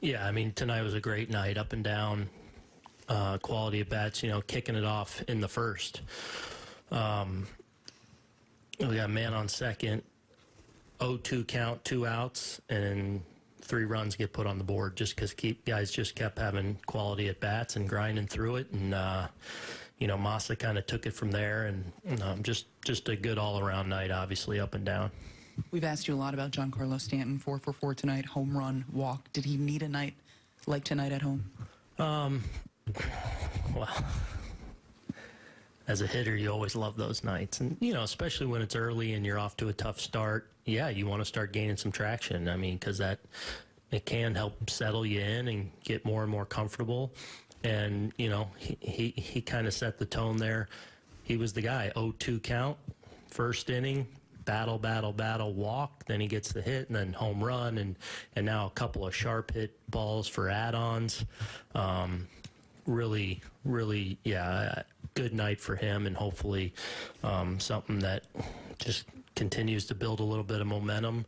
Yeah, I mean, tonight was a great night, up and down, quality of bats, kicking it off in the first. We got a man on second, 0-2 count, 2 outs, and 3 runs get put on the board just because guys just kept having quality at bats and grinding through it. And, Massa kind of took it from there, and just a good all-around night, obviously, up and down. We've asked you a lot about Giancarlo Stanton, 4 for 4 tonight, home run, walk. Did he need a night like tonight at home? Well, as a hitter, you always love those nights. And, especially when it's early and you're off to a tough start, yeah, you want to start gaining some traction. I mean, because it can help settle you in and get more and more comfortable. And, he kind of set the tone there. He was the guy, 0-2 count, first inning, battle, walk, then he gets the hit, and then home run, and now a couple of sharp hit balls for add-ons. Really, yeah, good night for him, and hopefully something that just continues to build a little bit of momentum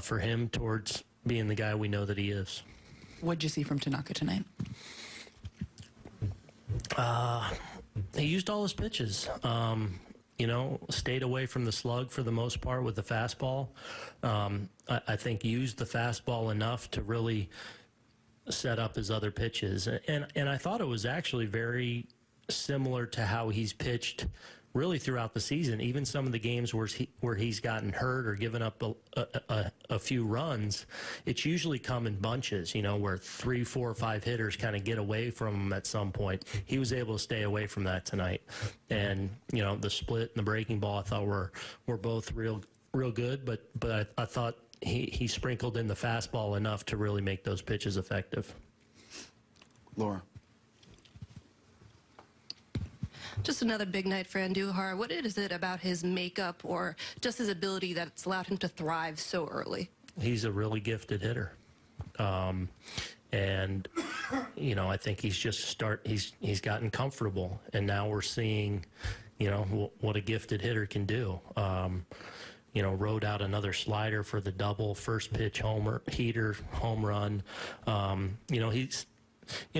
for him towards being the guy we know that he is. What'd you see from Tanaka tonight? He used all his pitches. Stayed away from the slug for the most part with the fastball. I think used the fastball enough to really set up his other pitches. And I thought it was actually very similar to how he's pitched really throughout the season. Even some of the games where he's gotten hurt or given up a few runs, it's usually come in bunches, where 3, 4, 5 hitters kind of get away from him at some point. He was able to stay away from that tonight. And, the split and the breaking ball I thought were both real good, but I thought he sprinkled in the fastball enough to really make those pitches effective. Laura. Just another big night for Andujar. What is it about his makeup or just his ability that's allowed him to thrive so early? He's a really gifted hitter. And, I think he's gotten comfortable. And now we're seeing, what a gifted hitter can do. Rode out another slider for the double, first pitch homer, heater, home run. He's...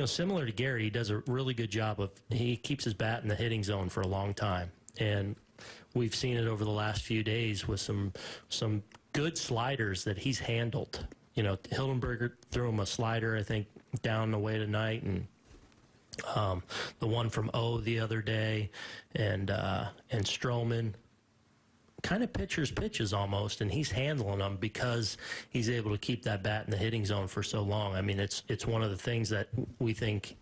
similar to Gary, he does a really good job he keeps his bat in the hitting zone for a long time. And we've seen it over the last few days with some good sliders that he's handled. Hildenberger threw him a slider, I think, down the way tonight, and the one from O the other day, and Stroman. Kind of pitches almost, and he's handling them because he's able to keep that bat in the hitting zone for so long. I mean, it's one of the things that we think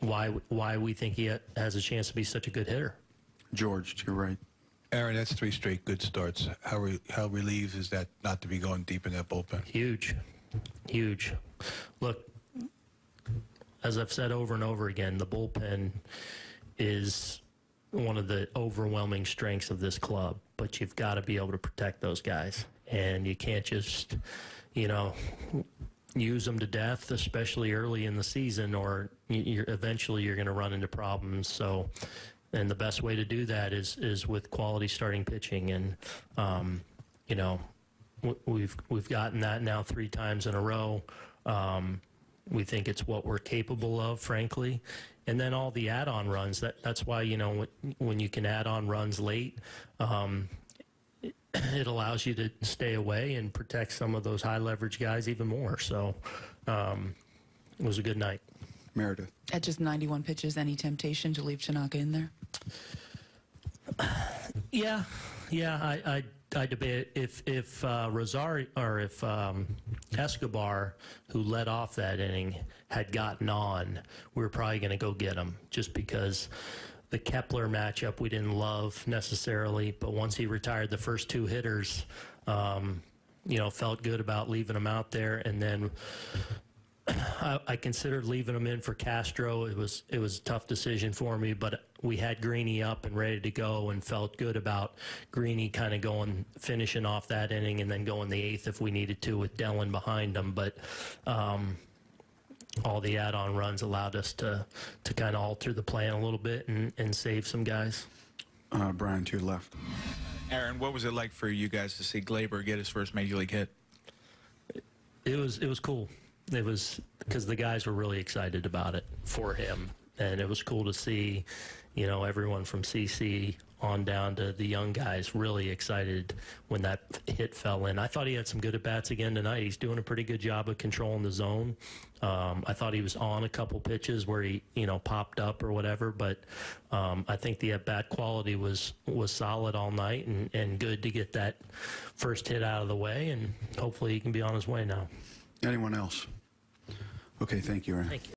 why we think he has a chance to be such a good hitter. George, to your right. Aaron, that's 3 straight good starts. How relieved is that not to be going deep in that bullpen? Huge. Look, as I've said over and over again, the bullpen is one of the overwhelming strengths of this club, but you've got to be able to protect those guys, and you can't just, use them to death, especially early in the season, or eventually you're going to run into problems. So, and the best way to do that is with quality starting pitching, and we've gotten that now 3 times in a row. We think it's what we're capable of, frankly. And then all the add-on runs, that's why, when you can add on runs late, it allows you to stay away and protect some of those high-leverage guys even more. So it was a good night. Meredith. At just 91 pitches, any temptation to leave Tanaka in there? Yeah, I debate if Rosario or if Escobar, who led off that inning, had gotten on, we were probably going to go get him, just because the Kepler matchup we didn't love necessarily, but once he retired the first 2 hitters, felt good about leaving him out there. And then I considered leaving him in for Castro. It was a tough decision for me, but we had Greeny up and ready to go, and felt good about Greeny kind of finishing off that inning, and then going the 8th if we needed to with Dellin behind him. But all the add-on runs allowed us to kind of alter the plan a little bit and save some guys. Brian, to your left. Aaron, what was it like for you guys to see Gleyber get his first major league hit? It was cool. It was because the guys were really excited about it for him, and it was cool to see, you know, everyone from CC on down to the young guys really excited when that hit fell in. I thought he had some good at-bats again tonight. He's doing a pretty good job of controlling the zone. I thought he was on a couple pitches where he, you know, popped up or whatever, but I think the at-bat quality was solid all night and good to get that first hit out of the way, and hopefully he can be on his way now. Anyone else? Okay, thank you, Aaron. Thank you.